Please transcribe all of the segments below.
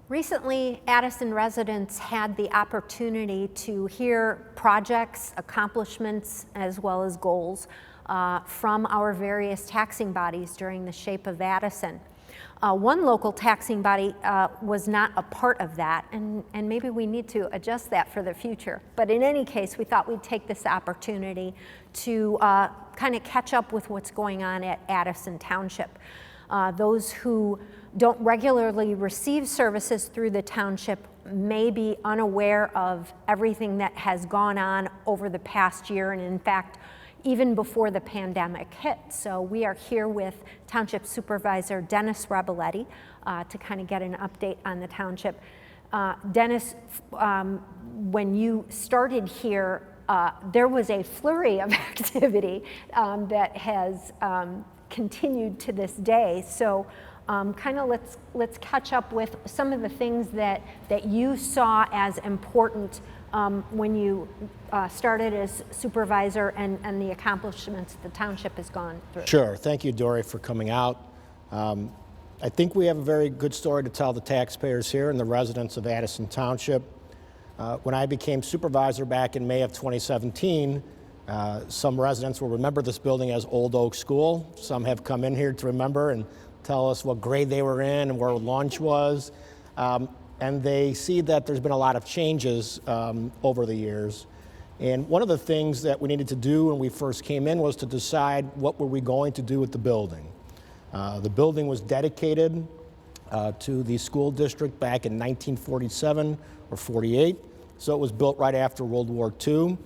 Recently, Addison residents had the opportunity to hear projects, accomplishments, as well as goals from our various taxing bodies during the Shape of Addison. One local taxing body was not a part of that, and maybe we need to adjust that for the future. But in any case, we thought we'd take this opportunity to kind of catch up with what's going on at Addison Township. Those who don't regularly receive services through the township may be unaware of everything that has gone on over the past year, and in fact, even before the pandemic hit. So we are here with Township Supervisor Dennis Reboletti to kind of get an update on the township. Dennis, when you started here, there was a flurry of activity that has continued to this day. So kind of let's catch up with some of the things that you saw as important when you started as supervisor and the accomplishments the township has gone through. Sure. Thank you, Dory, for coming out. I think we have a very good story to tell the taxpayers here and the residents of Addison Township. When I became supervisor back in May of 2017, some residents will remember this building as Old Oak School. Some have come in here to remember and tell us what grade they were in and where lunch was. And they see that there's been a lot of changes over the years. And one of the things that we needed to do when we first came in was to decide what were we going to do with the building. The building was dedicated to the school district back in 1947 or 48. So it was built right after World War II.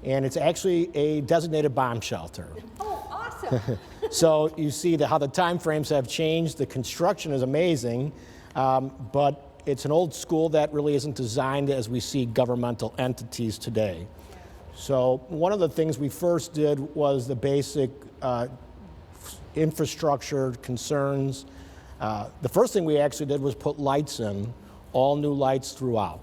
And it's actually a designated bomb shelter. Oh, awesome. So you see how the time frames have changed. The construction is amazing, but it's an old school that really isn't designed as we see governmental entities today. So one of the things we first did was the basic infrastructure concerns. The first thing we actually did was put lights in, all new lights throughout.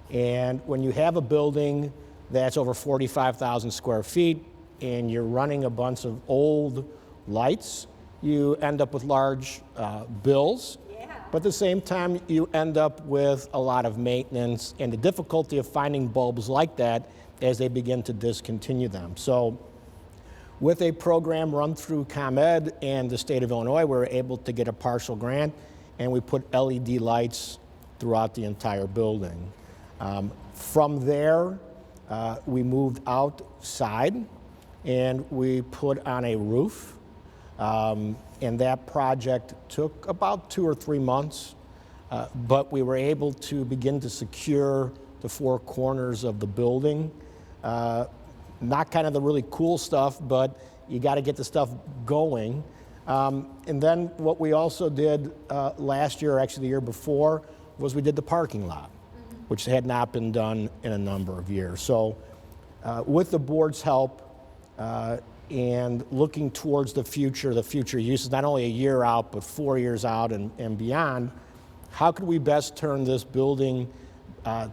And when you have a building that's over 45,000 square feet and you're running a bunch of old lights, you end up with large bills. But at the same time, you end up with a lot of maintenance and the difficulty of finding bulbs like that as they begin to discontinue them. So with a program run through ComEd and the state of Illinois, we were able to get a partial grant, and we put LED lights throughout the entire building. From there, we moved outside and we put on a roof. And that project took about 2 or 3 months, but we were able to begin to secure the 4 corners of the building. Not kind of the really cool stuff, but you got to get the stuff going. And then what we also did last year, or actually the year before, was we did the parking lot, which had not been done in a number of years. So with the board's help, and looking towards the future uses, not only a year out, but 4 years out and beyond, how could we best turn this building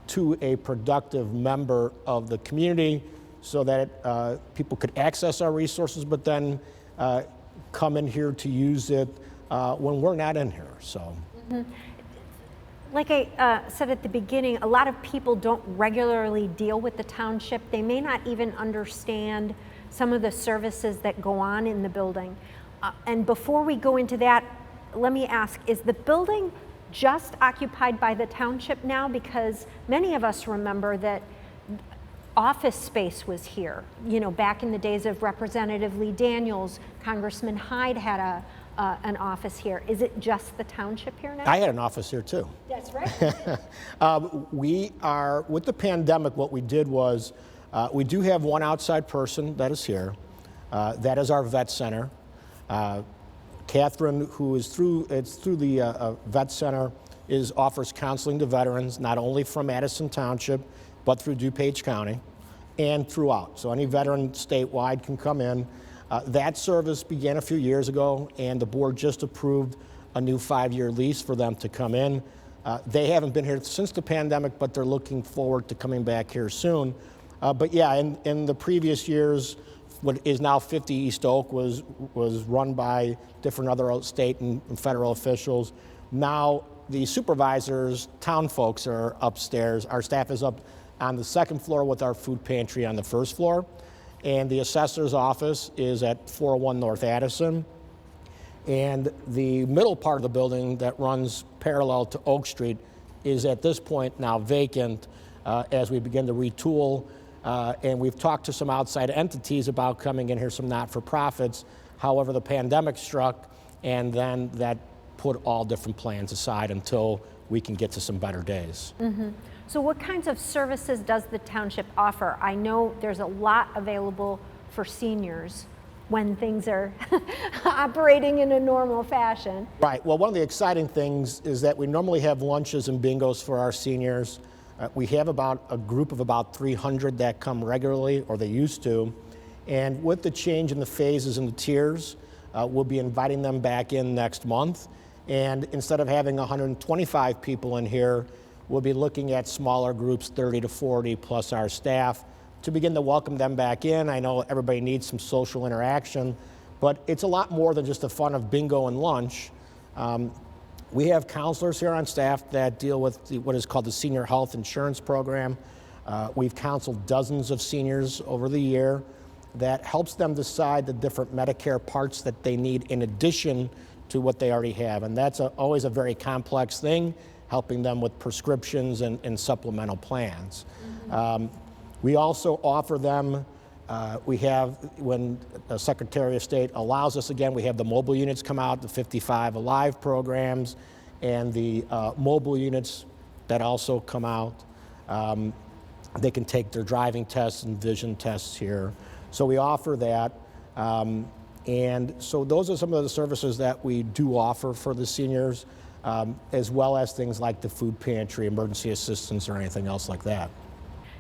to a productive member of the community so that people could access our resources, but then come in here to use it when we're not in here, so. Like I said at the beginning, a lot of people don't regularly deal with the township. They may not even understand some of the services that go on in the building. And before we go into that, let me ask, is the building just occupied by the township now? Because many of us remember that office space was here. You know, back in the days of Representative Lee Daniels, Congressman Hyde had an office here. Is it just the township here now? I had an office here too. That's right. We are, with the pandemic, what we did was, we do have one outside person that is here. That is our vet center. Catherine, who is through the vet center, offers counseling to veterans, not only from Addison Township, but through DuPage County and throughout. So any veteran statewide can come in. That service began a few years ago, and the board just approved a new 5-year lease for them to come in. They haven't been here since the pandemic, but they're looking forward to coming back here soon. But yeah, in the previous years, what is now 50 East Oak was run by different other state and federal officials. Now the supervisors, town folks are upstairs. Our staff is up on the second floor with our food pantry on the first floor. And the assessor's office is at 401 North Addison. And the middle part of the building that runs parallel to Oak Street is at this point now vacant as we begin to retool. And we've talked to some outside entities about coming in here, some not-for-profits. However, the pandemic struck, and then that put all different plans aside until we can get to some better days. Mm-hmm. So what kinds of services does the township offer? I know there's a lot available for seniors when things are operating in a normal fashion. Right. Well, one of the exciting things is that we normally have lunches and bingos for our seniors. We have about a group of about 300 that come regularly, or they used to. And with the change in the phases and the tiers, we'll be inviting them back in next month. And instead of having 125 people in here, we'll be looking at smaller groups, 30 to 40, plus our staff, to begin to welcome them back in. I know everybody needs some social interaction, but it's a lot more than just the fun of bingo and lunch. We have counselors here on staff that deal with what is called the Senior Health Insurance Program. We've counseled dozens of seniors over the year. That helps them decide the different Medicare parts that they need in addition to what they already have. And that's always a very complex thing, helping them with prescriptions and supplemental plans. Mm-hmm. We also offer them, we have, when the Secretary of State allows us again, we have the mobile units come out, the 55 Alive programs, and the mobile units that also come out. They can take their driving tests and vision tests here. So we offer that. And so those are some of the services that we do offer for the seniors, as well as things like the food pantry, emergency assistance, or anything else like that.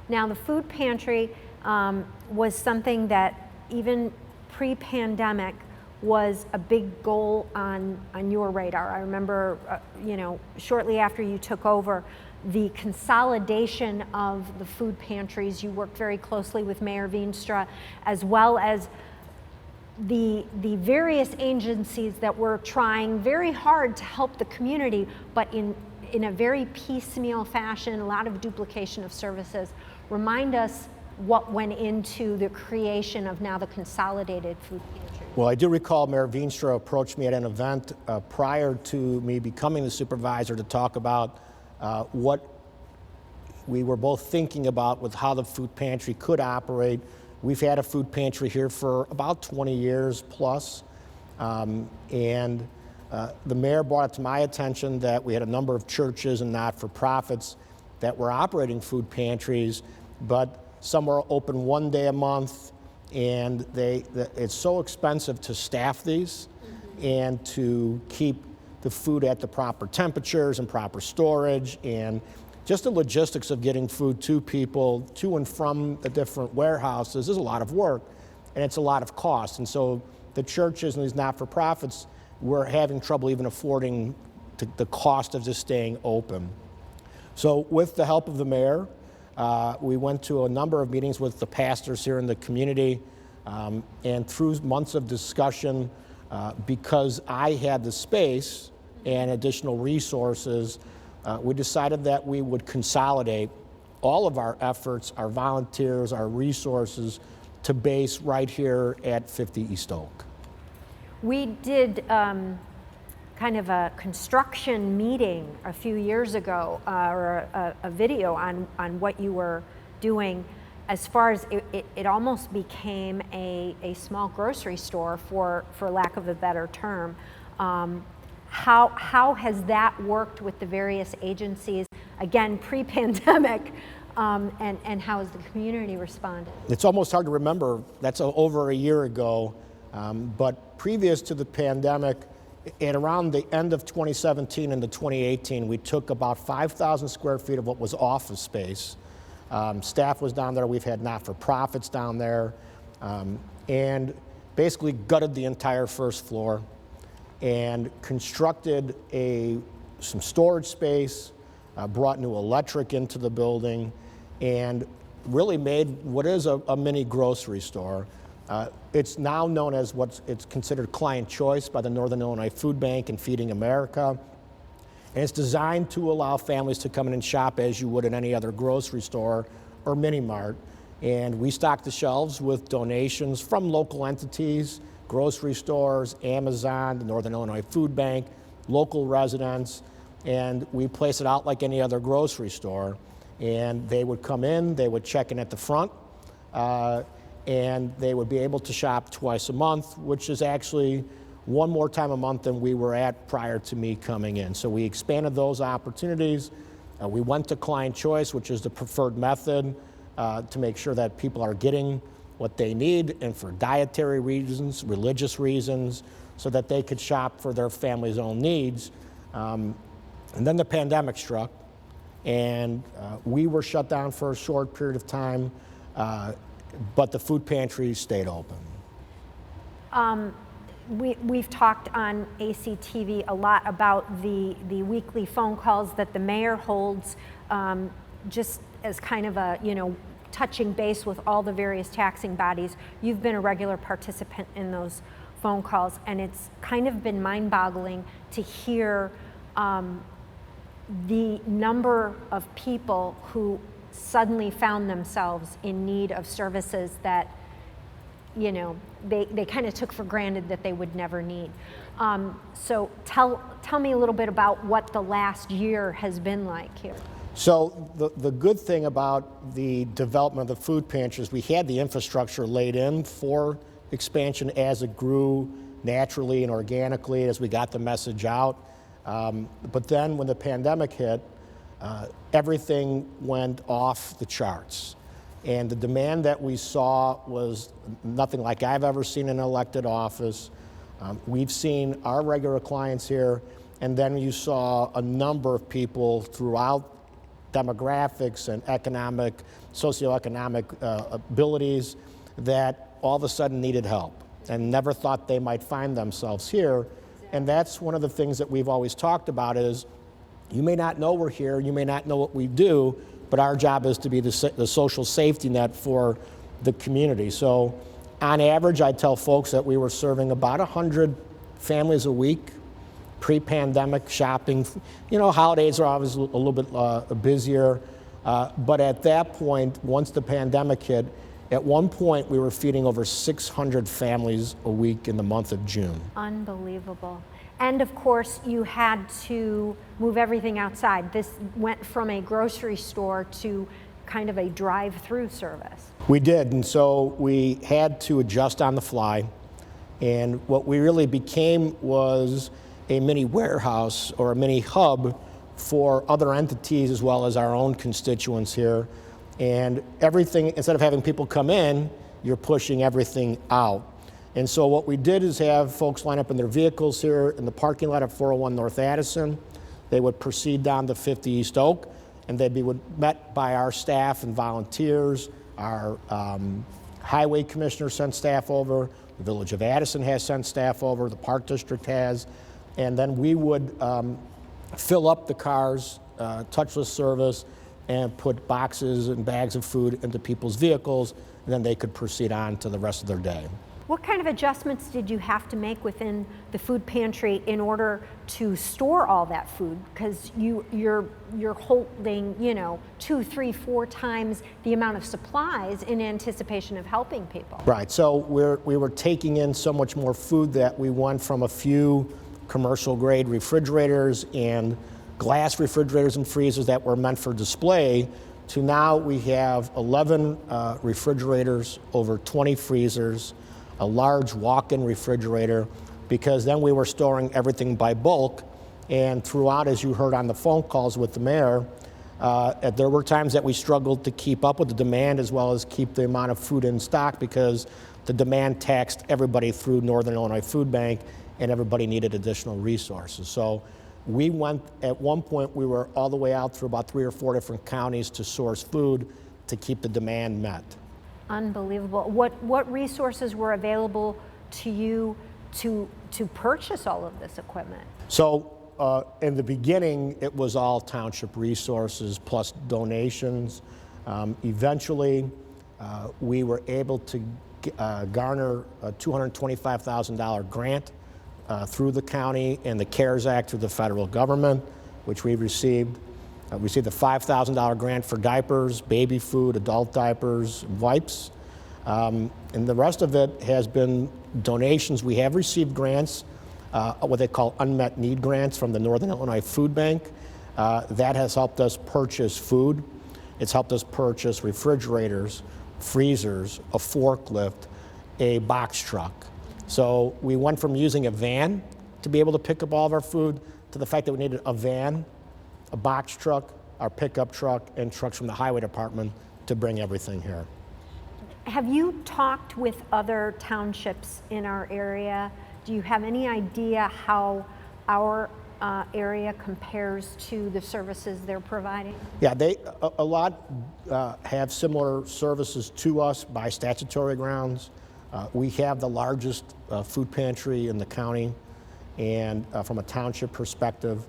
Now, the food pantry was something that even pre-pandemic was a big goal on your radar. I remember, shortly after you took over, the consolidation of the food pantries. You worked very closely with Mayor Veenstra, as well as the various agencies that were trying very hard to help the community, but in a very piecemeal fashion, a lot of duplication of services. Remind us what went into the creation of now the consolidated food pantry. Well, I do recall Mayor Veenstra approached me at an event prior to me becoming the supervisor to talk about what we were both thinking about with how the food pantry could operate. We've had a food pantry here for about 20 years plus, and the mayor brought it to my attention that we had a number of churches and not-for-profits that were operating food pantries, but some were open one day a month, and it's so expensive to staff these and to keep the food at the proper temperatures and proper storage, and just the logistics of getting food to people, to and from the different warehouses is a lot of work, and it's a lot of cost. And so the churches and these not-for-profits were having trouble even affording the cost of just staying open. So with the help of the mayor, we went to a number of meetings with the pastors here in the community, and through months of discussion, because I had the space and additional resources, we decided that we would consolidate all of our efforts, our volunteers, our resources, to base right here at 50 East Oak. We did kind of a construction meeting a few years ago, or a video on what you were doing. As far as it almost became a small grocery store, for lack of a better term. How has that worked with the various agencies, again, pre-pandemic, and how has the community responded? It's almost hard to remember. That's over a year ago. But previous to the pandemic, at around the end of 2017 into 2018, we took about 5,000 square feet of what was office space. Staff was down there. We've had not-for-profits down there, and basically gutted the entire first floor and constructed some storage space, brought new electric into the building, and really made what is a mini grocery store. It's now known as it's considered client choice by the Northern Illinois Food Bank and Feeding America. And it's designed to allow families to come in and shop as you would in any other grocery store or mini mart. And we stock the shelves with donations from local entities, grocery stores, Amazon, the Northern Illinois Food Bank, local residents, and we place it out like any other grocery store. And they would come in, they would check in at the front, and they would be able to shop twice a month, which is actually one more time a month than we were at prior to me coming in. So we expanded those opportunities. We went to client choice, which is the preferred method, to make sure that people are getting what they need and for dietary reasons, religious reasons, so that they could shop for their family's own needs. And then the pandemic struck, and we were shut down for a short period of time, but the food pantry stayed open. We've talked on ACTV a lot about the weekly phone calls that the mayor holds, just as kind of a, touching base with all the various taxing bodies. You've been a regular participant in those phone calls, and it's kind of been mind-boggling to hear the number of people who suddenly found themselves in need of services that they kind of took for granted that they would never need. So tell me a little bit about what the last year has been like here. So the good thing about the development of the food pantry is we had the infrastructure laid in for expansion as it grew naturally and organically as we got the message out. But then when the pandemic hit, everything went off the charts. And the demand that we saw was nothing like I've ever seen in an elected office. We've seen our regular clients here, and then you saw a number of people throughout demographics and socioeconomic abilities that all of a sudden needed help and never thought they might find themselves here. And that's one of the things that we've always talked about is you may not know we're here, you may not know what we do, but our job is to be the social safety net for the community. So on average, I tell folks that we were serving about 100 families a week, pre-pandemic shopping. Holidays are always a little bit busier, but at that point, once the pandemic hit, at one point we were feeding over 600 families a week in the month of June. Unbelievable. And of course, you had to move everything outside. This went from a grocery store to kind of a drive-through service. We did, and so we had to adjust on the fly. And what we really became was a mini warehouse or a mini hub for other entities as well as our own constituents here. And everything, instead of having people come in, you're pushing everything out. And so what we did is have folks line up in their vehicles here in the parking lot at 401 North Addison. They would proceed down to 50 East Oak, and they'd be met by our staff and volunteers. Our highway commissioner sent staff over. The Village of Addison has sent staff over. The Park District has. And then we would fill up the cars, touchless service, and put boxes and bags of food into people's vehicles, and then they could proceed on to the rest of their day. What kind of adjustments did you have to make within the food pantry in order to store all that food? Because you're holding 2, 3, 4 times the amount of supplies in anticipation of helping people. Right. So we were taking in so much more food that we went from a few commercial grade refrigerators and glass refrigerators and freezers that were meant for display to now we have 11 refrigerators, over 20 freezers, a large walk-in refrigerator, because then we were storing everything by bulk. And throughout, as you heard on the phone calls with the mayor, there were times that we struggled to keep up with the demand as well as keep the amount of food in stock because the demand taxed everybody through Northern Illinois Food Bank and everybody needed additional resources. So we went, at one point, we were all the way out through about 3 or 4 different counties to source food to keep the demand met. Unbelievable. What resources were available to you to purchase all of this equipment? So in the beginning, it was all township resources plus donations. Eventually, we were able to garner a $225,000 grant through the county and the CARES Act through the federal government. which we received. We received a $5,000 grant for diapers, baby food, adult diapers, wipes. And the rest of it has been donations. We have received grants, what they call unmet need grants from the Northern Illinois Food Bank. That has helped us purchase food. It's helped us purchase refrigerators, freezers, a forklift, a box truck. So we went from using a van to be able to pick up all of our food to the fact that we needed a van, a box truck, our pickup truck, and trucks from the highway department to bring everything here. Have you talked with other townships in our area? Do you have any idea how our area compares to the services they're providing? Yeah, a lot have similar services to us by statutory grounds. We have the largest food pantry in the county, and from a township perspective,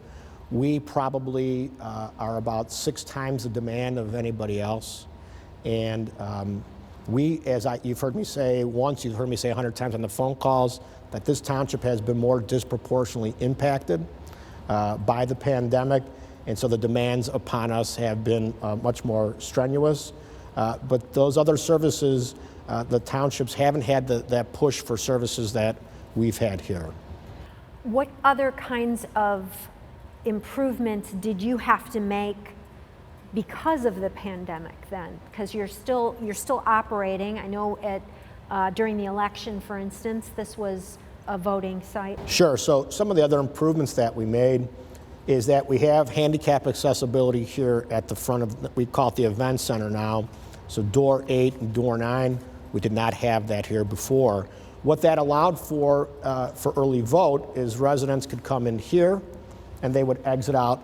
we probably are about 6 times the demand of anybody else. And you've heard me say once, you've heard me say 100 times on the phone calls, that this township has been more disproportionately impacted by the pandemic, and so the demands upon us have been much more strenuous. But those other services, the townships haven't had that push for services that we've had here. What other kinds of improvements did you have to make because of the pandemic then? Because you're still operating. I know during the election, for instance, this was a voting site. Sure. So some of the other improvements that we made is that we have handicap accessibility here at the front of, we call it the event center now. So door 8 and door 9, we did not have that here before. What that allowed for early vote is residents could come in here and they would exit out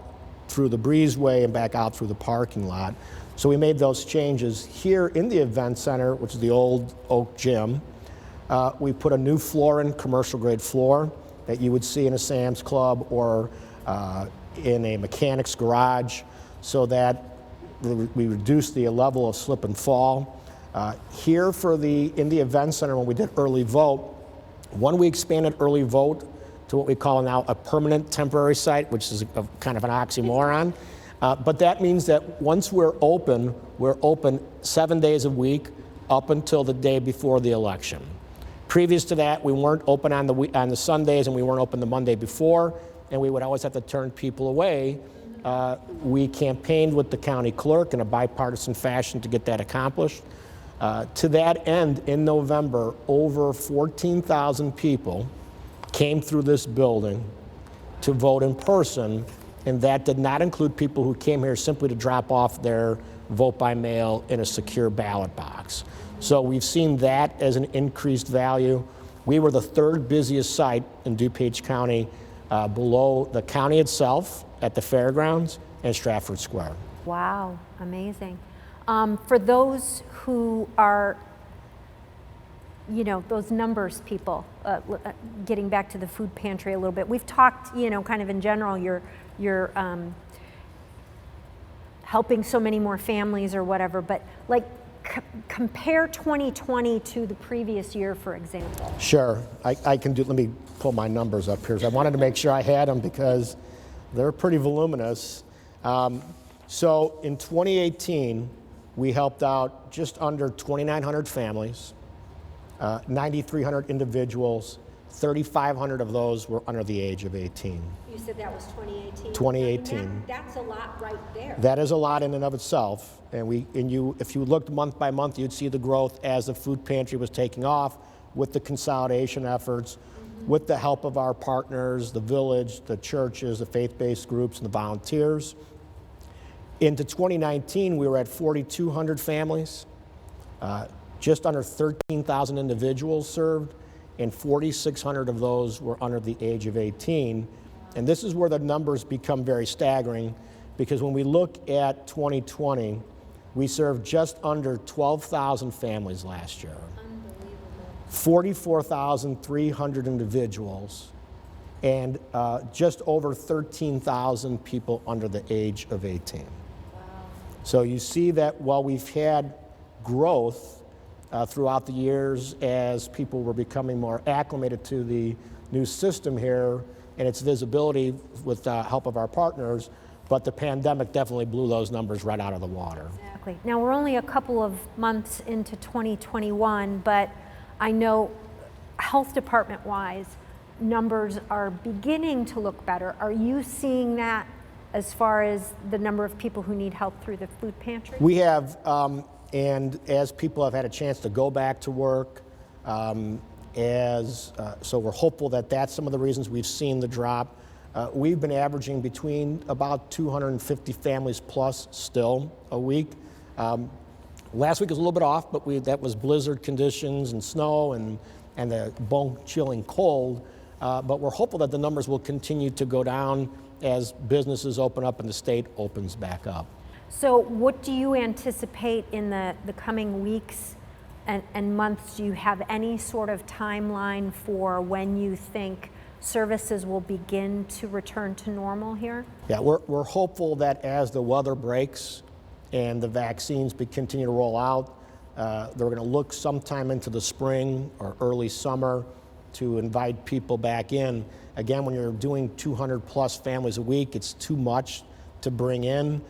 through the breezeway and back out through the parking lot. So we made those changes. Here in the event center, which is the old Oak Gym, we put a new floor in, commercial grade floor, that you would see in a Sam's Club or in a mechanic's garage, so that we reduce the level of slip and fall. Here in the event center, when we did early vote, we expanded early vote to what we call now a permanent temporary site, which is kind of an oxymoron. But that means that once we're open 7 days a week up until the day before the election. Previous to that, we weren't open on the Sundays, and we weren't open the Monday before, and we would always have to turn people away. We campaigned with the county clerk in a bipartisan fashion to get that accomplished. To that end, in November, over 14,000 people came through this building to vote in person, and that did not include people who came here simply to drop off their vote by mail in a secure ballot box. So we've seen that as an increased value. We were the 3rd busiest site in DuPage County, below the county itself at the fairgrounds and Stratford Square. Wow, amazing. For those who are, those numbers people, getting back to the food pantry a little bit, we've talked, kind of in general, you're helping so many more families or whatever, but compare 2020 to the previous year, for example. Sure, I can do, let me pull my numbers up here. I wanted to make sure I had them because they're pretty voluminous. So in 2018, we helped out just under 2,900 families, 9,300 individuals, 3,500 of those were under the age of 18. You said that was 2018? 2018. I mean, that's a lot right there. That is a lot in and of itself. And if you looked month by month, you'd see the growth as the food pantry was taking off with the consolidation efforts, with the help of our partners, the village, the churches, the faith-based groups, and the volunteers. Into 2019, we were at 4,200 families, just under 13,000 individuals served, and 4,600 of those were under the age of 18. And this is where the numbers become very staggering, because when we look at 2020, we served just under 12,000 families last year. Unbelievable. 44,300 individuals, and just over 13,000 people under the age of 18. Wow. So you see that while we've had growth throughout the years as people were becoming more acclimated to the new system here, and its visibility with the help of our partners, but the pandemic definitely blew those numbers right out of the water. Exactly. Now, we're only a couple of months into 2021, but I know health department-wise, numbers are beginning to look better. Are you seeing that as far as the number of people who need help through the food pantry? We have, and as people have had a chance to go back to work, so we're hopeful that that's some of the reasons we've seen the drop. We've been averaging between about 250 families plus still a week. Last week was a little bit off, but that was blizzard conditions and snow and the bone-chilling cold. But we're hopeful that the numbers will continue to go down as businesses open up and the state opens back up. So what do you anticipate in the coming weeks and months? Do you have any sort of timeline for when you think services will begin to return to normal here? Yeah, we're hopeful that as the weather breaks and the vaccines continue to roll out, they're going to look sometime into the spring or early summer to invite people back in. Again, when you're doing 200 plus families a week, it's too much to bring in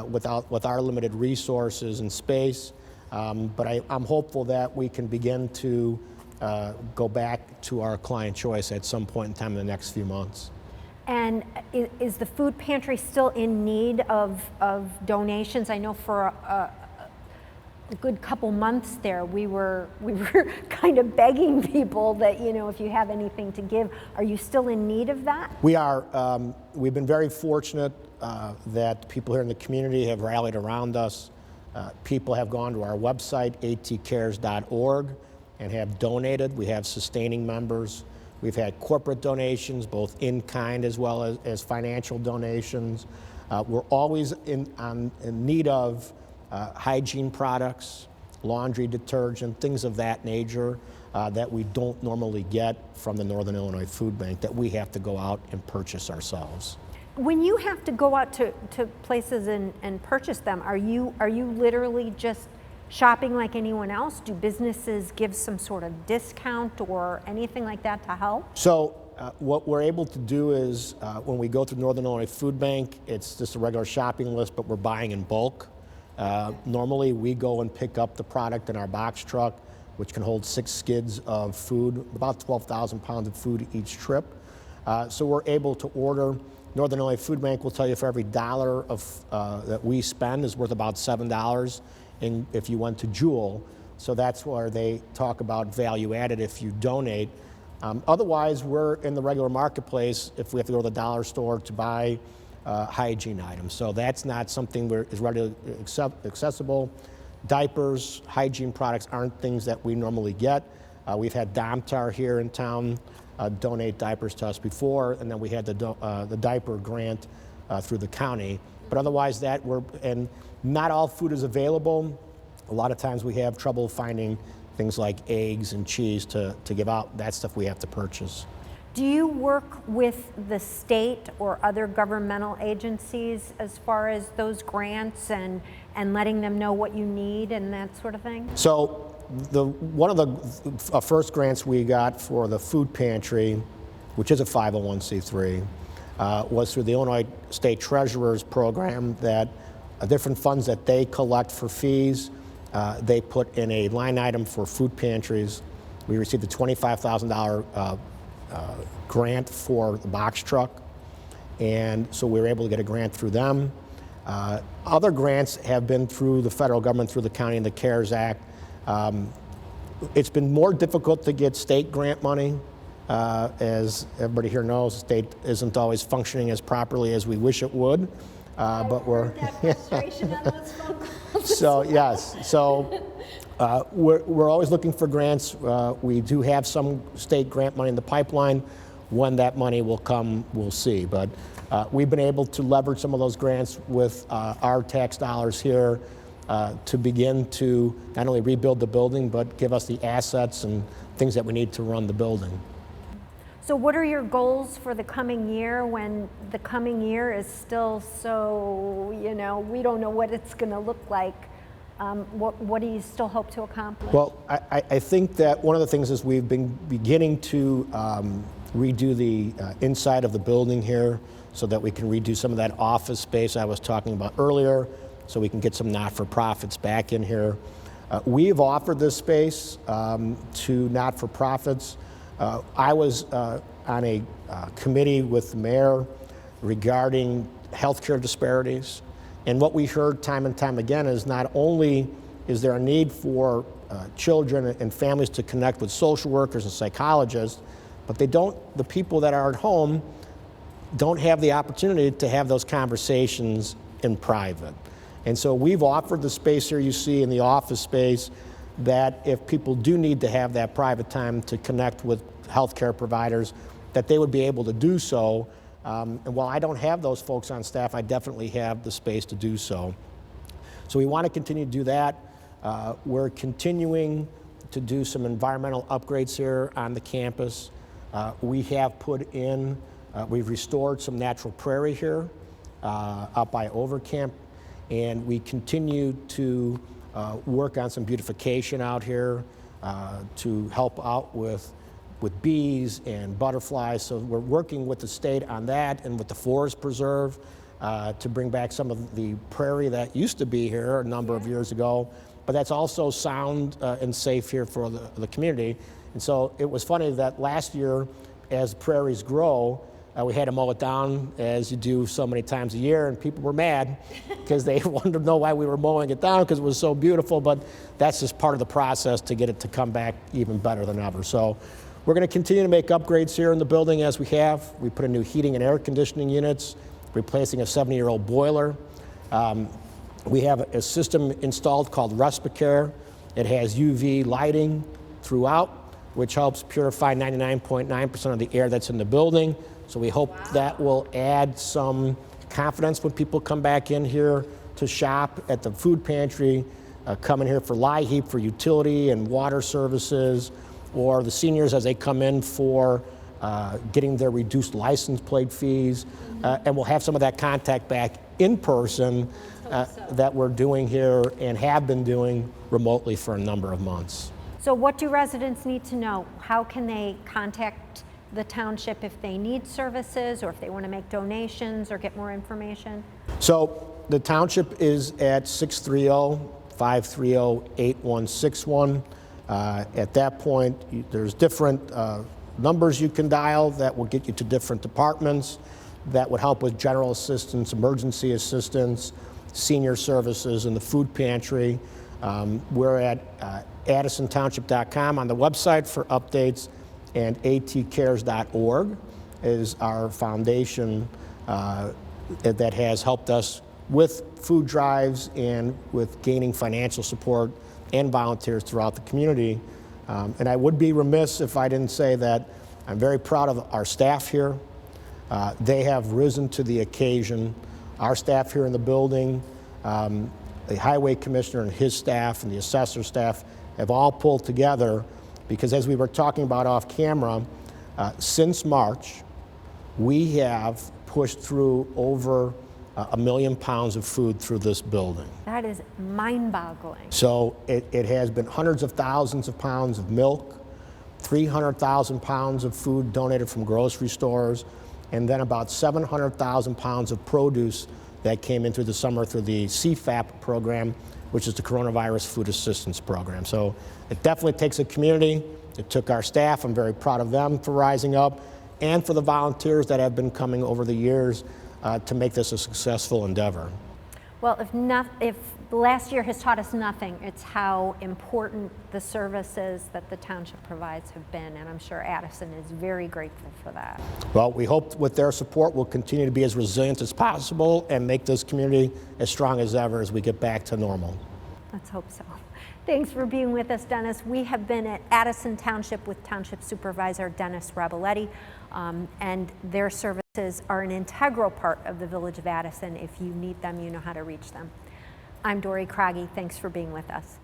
with our limited resources and space. But I'm hopeful that we can begin to go back to our client choice at some point in time in the next few months. And is the food pantry still in need of donations? I know for a good couple months there, we were kind of begging people that, if you have anything to give. Are you still in need of that? We are. We've been very fortunate that people here in the community have rallied around us. People have gone to our website, atcares.org, and have donated. We have sustaining members. We've had corporate donations, both in kind as well as financial donations. We're always in need of hygiene products, laundry detergent, things of that nature that we don't normally get from the Northern Illinois Food Bank that we have to go out and purchase ourselves. When you have to go out to places and purchase them, are you literally just shopping like anyone else? Do businesses give some sort of discount or anything like that to help? So what we're able to do is when we go through Northern Illinois Food Bank, it's just a regular shopping list, but we're buying in bulk. Normally we go and pick up the product in our box truck, which can hold 6 skids of food, about 12,000 pounds of food each trip. So we're able to order. Northern Illinois Food Bank will tell you for every dollar that we spend is worth about $7 if you went to Jewel. So that's where they talk about value added if you donate. Otherwise, we're in the regular marketplace if we have to go to the dollar store to buy hygiene items. So that's not something that is readily accessible. Diapers, hygiene products aren't things that we normally get. We've had Domtar here in town donate diapers to us before, and then we had the diaper grant through the county. But otherwise, and not all food is available. A lot of times we have trouble finding things like eggs and cheese to give out. That stuff we have to purchase. Do you work with the state or other governmental agencies as far as those grants and letting them know what you need and that sort of thing? So one of the first grants we got for the food pantry, which is a 501c3, was through the Illinois State Treasurer's program that different funds that they collect for fees, they put in a line item for food pantries. We received a $25,000 grant for the box truck, and so we were able to get a grant through them. Other grants have been through the federal government, through the county and the CARES Act. It's been more difficult to get state grant money. As everybody here knows, the state isn't always functioning as properly as we wish it would. But we're frustration on those phone calls. So yes, we're always looking for grants. We do have some state grant money in the pipeline. When that money will come, we'll see. But we've been able to leverage some of those grants with our tax dollars here to begin to not only rebuild the building, but give us the assets and things that we need to run the building. So what are your goals for the coming year when the coming year is still so, we don't know what it's going to look like? What do you still hope to accomplish? Well, I think that one of the things is we've been beginning to redo the inside of the building here so that we can redo some of that office space I was talking about earlier, so we can get some not-for-profits back in here. We've offered this space to not-for-profits. I was on a committee with the mayor regarding healthcare disparities. And what we heard time and time again is not only is there a need for children and families to connect with social workers and psychologists, but the people that are at home don't have the opportunity to have those conversations in private. And so we've offered the space here you see in the office space that if people do need to have that private time to connect with healthcare providers, that they would be able to do so. And while I don't have those folks on staff, I definitely have the space to do so. So we want to continue to do that. We're continuing to do some environmental upgrades here on the campus. We have put in, we've restored some natural prairie here up by Overcamp, and we continue to work on some beautification out here to help out with bees and butterflies. So we're working with the state on that and with the Forest Preserve to bring back some of the prairie that used to be here a number of years ago. But that's also sound and safe here for the community. And so it was funny that last year, as prairies grow, we had to mow it down, as you do so many times a year, and people were mad because they wanted to know why we were mowing it down because it was so beautiful. But that's just part of the process to get it to come back even better than ever. So we're going to continue to make upgrades here in the building as we have. We put in new heating and air conditioning units, replacing a 70-year-old boiler. We have a system installed called Respicare. It has UV lighting throughout, which helps purify 99.9% of the air that's in the building. So we hope that will add some confidence when people come back in here to shop at the food pantry, come in here for LIHEAP for utility and water services, or the seniors as they come in for getting their reduced license plate fees. And we'll have some of that contact back in person that we're doing here and have been doing remotely for a number of months. So what do residents need to know? How can they contact the township if they need services or if they want to make donations or get more information? So the township is at 630-530-8161. At that point, there's different numbers you can dial that will get you to different departments that would help with general assistance, emergency assistance, senior services, and the food pantry. We're at AddisonTownship.com on the website for updates, and atcares.org is our foundation that has helped us with food drives and with gaining financial support and volunteers throughout the community. And I would be remiss if I didn't say that I'm very proud of our staff here. They have risen to the occasion. Our staff here in the building, the highway commissioner and his staff and the assessor staff have all pulled together because, as we were talking about off camera, since March, we have pushed through over 1 million pounds of food through this building. That is mind-boggling. So it has been hundreds of thousands of pounds of milk, 300,000 pounds of food donated from grocery stores, and then about 700,000 pounds of produce that came in through the summer through the CFAP program, which is the Coronavirus Food Assistance Program. So it definitely takes a community. It took our staff. I'm very proud of them for rising up, and for the volunteers that have been coming over the years to make this a successful endeavor. Well, if last year has taught us nothing, it's how important the services that the township provides have been, and I'm sure Addison is very grateful for that. Well, we hope with their support we'll continue to be as resilient as possible and make this community as strong as ever as we get back to normal. Let's hope so. Thanks for being with us, Dennis. We have been at Addison Township with Township Supervisor Dennis Reboletti, and their services are an integral part of the Village of Addison. If you need them, you know how to reach them. I'm Dory Croggy. Thanks for being with us.